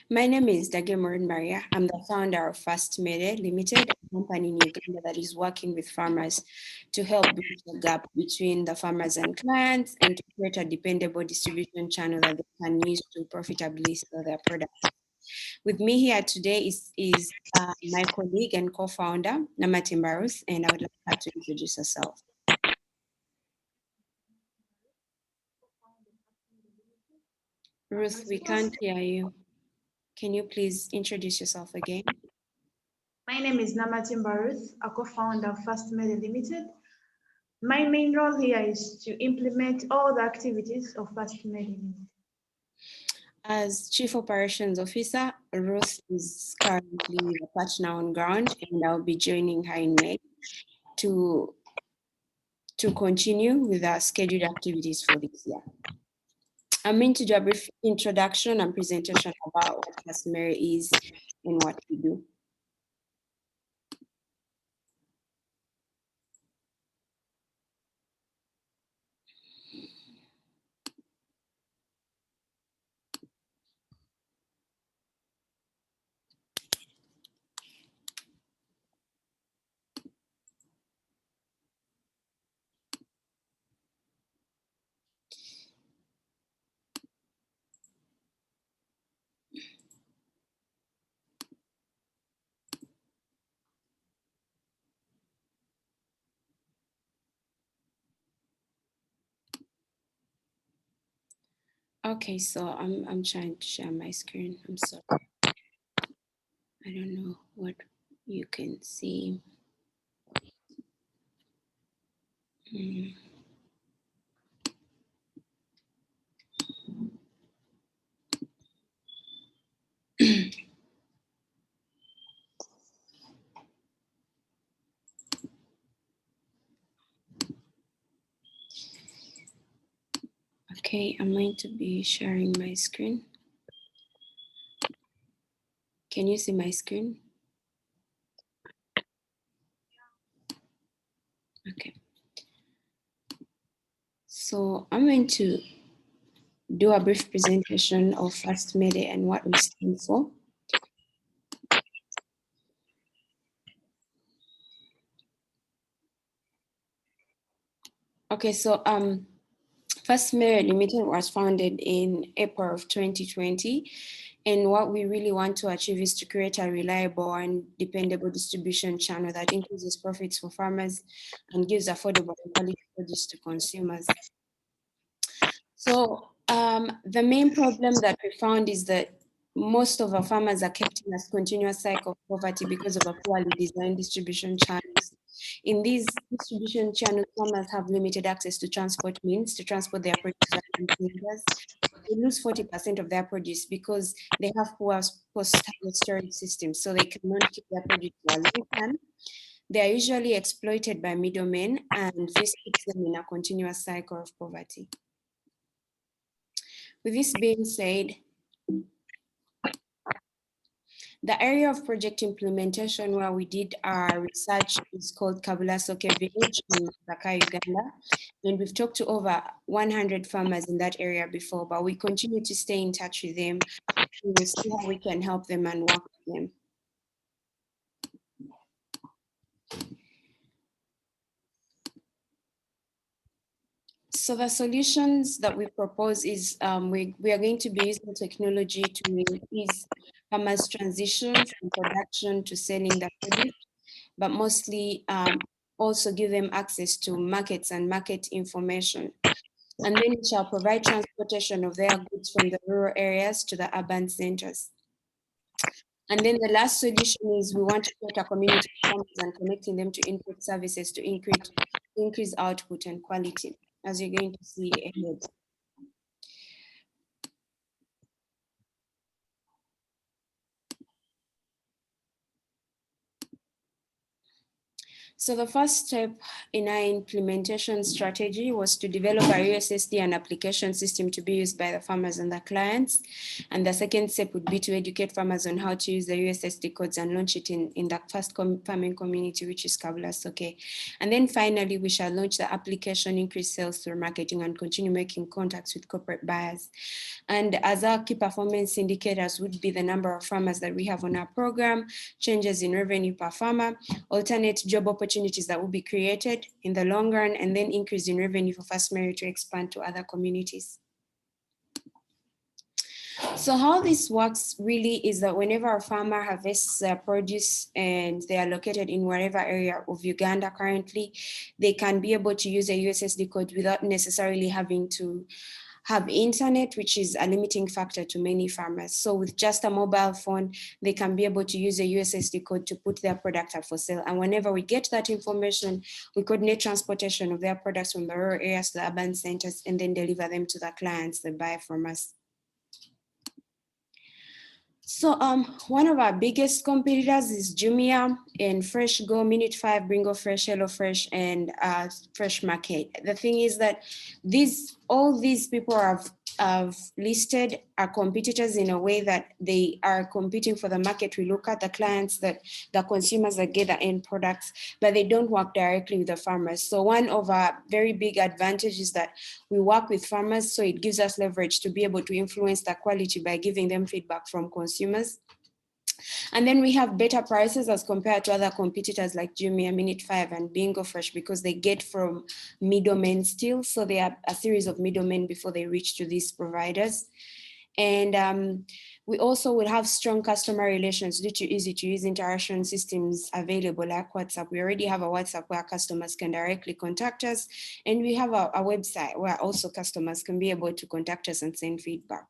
My name is Dagemorin Maria. I'm the founder of fastmere Limited, a company in Uganda that is working with farmers to help bridge the gap between the farmers and clients and to create a dependable distribution channel that they can use to profitably sell their products. With me here today is my colleague and co-founder, Namati Mbarus, and I would like her to introduce herself. Ruth, we can't hear you. Can you please introduce yourself again? My name is Namati Mbarus, a co-founder of fastmere Limited. My main role here is to implement all the activities of fastmere Limited. As Chief Operations Officer, Ruth is currently a partner on ground, and I'll be joining her in May to continue with our scheduled activities for this year. I'm going to do a brief introduction and presentation about what fastmere is and what we do. Okay, so I'm trying to share my screen. I'm sorry. I don't know what you can see. Okay, I'm going to be sharing my screen. Can you see my screen? Okay. So I'm going to do a brief presentation of fastmere and what we stand for. Okay, so fastmere Limited was founded in April of 2020. And what we really want to achieve is to create a reliable and dependable distribution channel that increases profits for farmers and gives affordable and quality produce to consumers. So the main problem that we found is that most of our farmers are kept in a continuous cycle of poverty because of a poorly designed distribution channels. In these distribution channels, farmers have limited access to transport means to transport their produce to consumers. They lose 40% of their produce because they have poor post-harvest storage systems, so they cannot keep their produce for a long time. They are usually exploited by middlemen, and this keeps them in a continuous cycle of poverty. With this being said, the area of project implementation where we did our research is called Kabulasoke Village in Masaka, Uganda. And we've talked to over 100 farmers in that area before, but we continue to stay in touch with them. We will see how we can help them and work with them. So the solutions that we propose is we are going to be using technology to increase farmers' transition from production to selling the produce, but mostly also give them access to markets and market information. And then it shall provide transportation of their goods from the rural areas to the urban centers. And then the last solution is we want to create a community of farmers and connecting them to input services to increase output and quality, as you're going to see ahead. So the first step in our implementation strategy was to develop a USSD and application system to be used by the farmers and the clients. And the second step would be to educate farmers on how to use the USSD codes and launch it in the first farming community, which is Kabula Soke. And then finally, we shall launch the application, increase sales through marketing, and continue making contacts with corporate buyers. And as our key performance indicators would be the number of farmers that we have on our program, changes in revenue per farmer, alternate job opportunities that will be created in the long run, and then increase in revenue for fastmere to expand to other communities. So how this works really is that whenever a farmer harvests their produce and they are located in whatever area of Uganda currently, they can be able to use a USSD code without necessarily having to have internet, which is a limiting factor to many farmers. So with just a mobile phone, they can be able to use a USSD code to put their product up for sale. And whenever we get that information, we coordinate transportation of their products from the rural areas to the urban centers and then deliver them to the clients that buy from us. So one of our biggest competitors is Jumia and Fresh Go, Minute 5, Bringo Fresh, Hello Fresh, and Fresh Market. The thing is that all these people have listed our competitors in a way that they are competing for the market. We look at the clients, the consumers that get the end products, but they don't work directly with the farmers. So one of our very big advantages is that we work with farmers, so it gives us leverage to be able to influence the quality by giving them feedback from consumers. And then we have better prices as compared to other competitors like Jumia, Minute 5, and Bingo Fresh, because they get from middlemen still. So they are a series of middlemen before they reach to these providers. And we also will have strong customer relations due to easy to use interaction systems available like WhatsApp. We already have a WhatsApp where customers can directly contact us. And we have a website where also customers can be able to contact us and send feedback.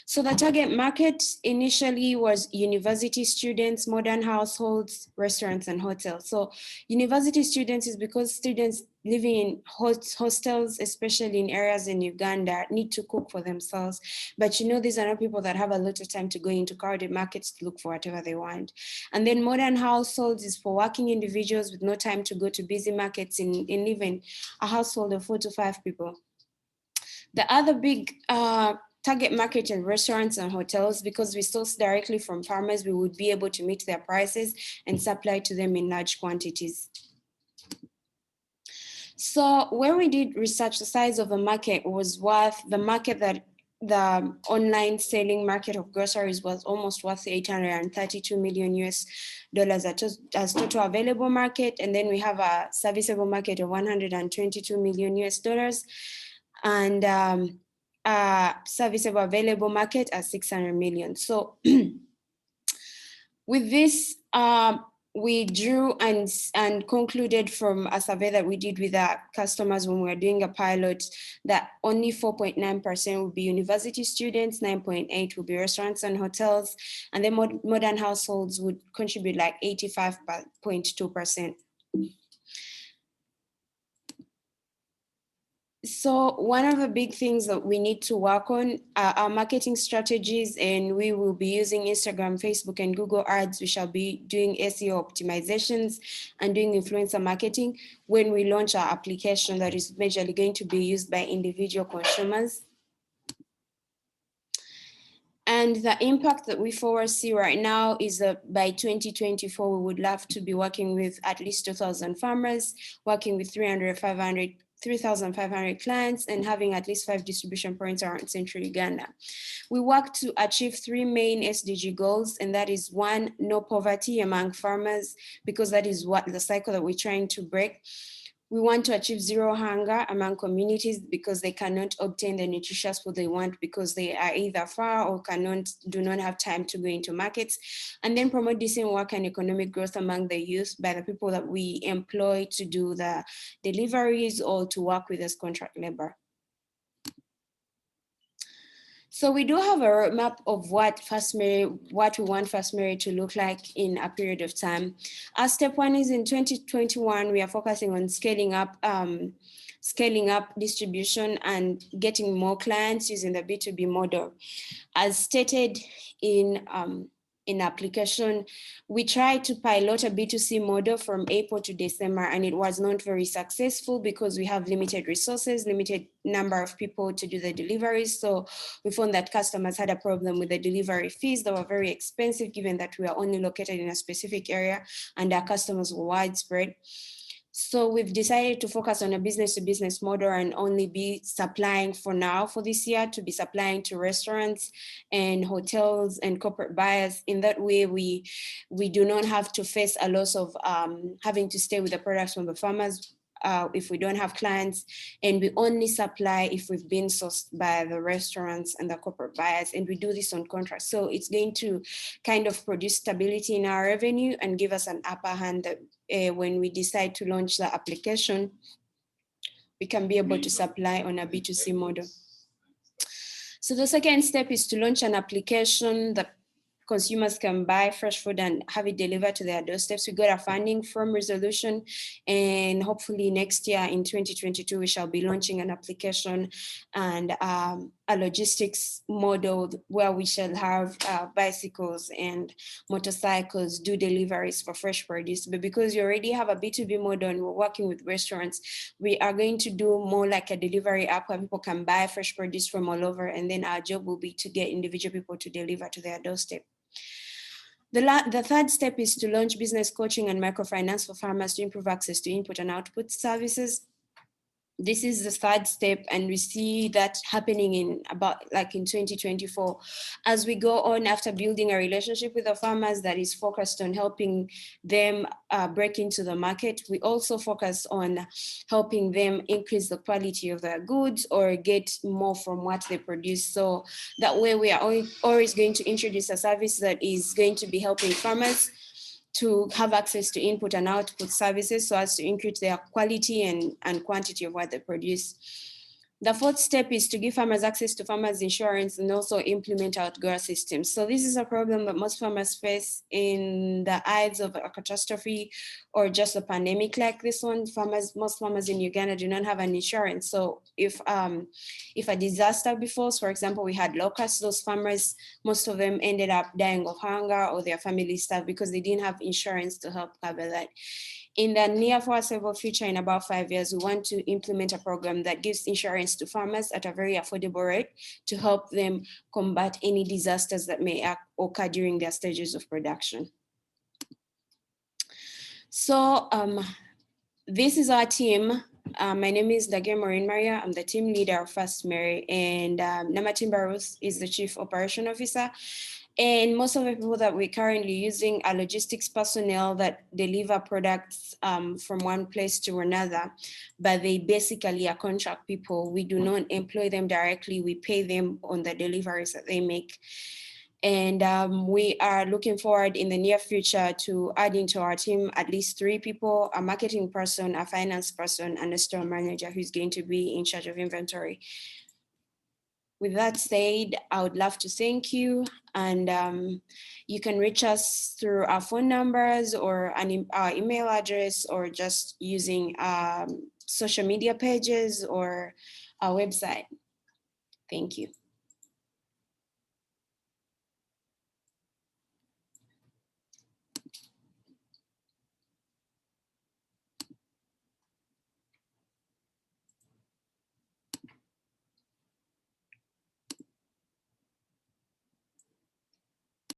So the target market initially was university students, modern households, restaurants, and hotels. So university students is because students living in hostels, especially in areas in Uganda, need to cook for themselves. But these are not people that have a lot of time to go into crowded markets to look for whatever they want. And then modern households is for working individuals with no time to go to busy markets in even a household of 4 to 5 people. The other big target market in restaurants and hotels, because we source directly from farmers, we would be able to meet their prices and supply to them in large quantities. So when we did research, the size of the market was worth, the market that the online selling market of groceries was almost worth 832 million US dollars as total available market. And then we have a serviceable market of 122 million US dollars. And serviceable available market at 600 million. So with this, we drew and concluded from a survey that we did with our customers when we were doing a pilot that only 4.9% would be university students, 9.8% would be restaurants and hotels, and then modern households would contribute like 85.2%. So one of the big things that we need to work on are our marketing strategies, and we will be using Instagram, Facebook, and Google Ads. We shall be doing SEO optimizations and doing influencer marketing when we launch our application that is majorly going to be used by individual consumers. And the impact that we foresee right now is that by 2024, we would love to be working with at least 2,000 farmers, working with 3,500 clients, and having at least 5 distribution points around central Uganda. We work to achieve 3 main SDG goals, and that is 1, no poverty among farmers, because that is what the cycle that we're trying to break. We want to achieve 0 hunger among communities because they cannot obtain the nutritious food they want because they are either far or do not have time to go into markets. And then promote decent work and economic growth among the youth by the people that we employ to do the deliveries or to work with as contract labor. So we do have a roadmap of what we want fastmere to look like in a period of time. Step 1 is in 2021, we are focusing on scaling up distribution and getting more clients using the B2B model. As stated in in application. We tried to pilot a B2C model from April to December, and it was not very successful because we have limited resources, limited number of people to do the deliveries. So we found that customers had a problem with the delivery fees that were very expensive, given that we are only located in a specific area and our customers were widespread. So we've decided to focus on a business to business model and only be supplying for now for this year, to be supplying to restaurants and hotels and corporate buyers. In that way, we do not have to face a loss of having to stay with the products from the farmers if we don't have clients, and we only supply if we've been sourced by the restaurants and the corporate buyers, and we do this on contract. So it's going to kind of produce stability in our revenue and give us an upper hand that when we decide to launch the application, we can be able to supply on a B2C model. So the second step is to launch an application that consumers can buy fresh food and have it delivered to their doorsteps. We got our funding from Resolution, and hopefully next year in 2022, we shall be launching an application and a logistics model where we shall have bicycles and motorcycles do deliveries for fresh produce. But because we already have a B2B model and we're working with restaurants, we are going to do more like a delivery app where people can buy fresh produce from all over, and then our job will be to get individual people to deliver to their doorstep. The third step is to launch business coaching and microfinance for farmers to improve access to input and output services. This is the third step, and we see that happening in about like in 2024 as we go on after building a relationship with the farmers that is focused on helping them break into the market. We also focus on helping them increase the quality of their goods or get more from what they produce. So that way we are always going to introduce a service that is going to be helping farmers to have access to input and output services so as to increase their quality and quantity of what they produce. The fourth step is to give farmers access to farmers insurance and also implement outgrower systems. So this is a problem that most farmers face in the eyes of a catastrophe or just a pandemic like this one. Most farmers in Uganda do not have an insurance. So if a disaster befalls, for example, we had locusts, those farmers, most of them ended up dying of hunger or their family starved because they didn't have insurance to help cover that. In the near foreseeable future, in about 5 years, we want to implement a program that gives insurance to farmers at a very affordable rate to help them combat any disasters that may occur during their stages of production. So this is our team. My name is Dage Maureen Maria. I'm the team leader of fastmere, and Namatimba Ruth is the chief operation officer. And most of the people that we're currently using are logistics personnel that deliver products from one place to another, but they basically are contract people. We do not employ them directly. We pay them on the deliveries that they make. And we are looking forward in the near future to adding to our team at least 3 people, a marketing person, a finance person, and a store manager who's going to be in charge of inventory. With that said, I would love to thank you, and you can reach us through our phone numbers or our email address, or just using social media pages or our website. Thank you.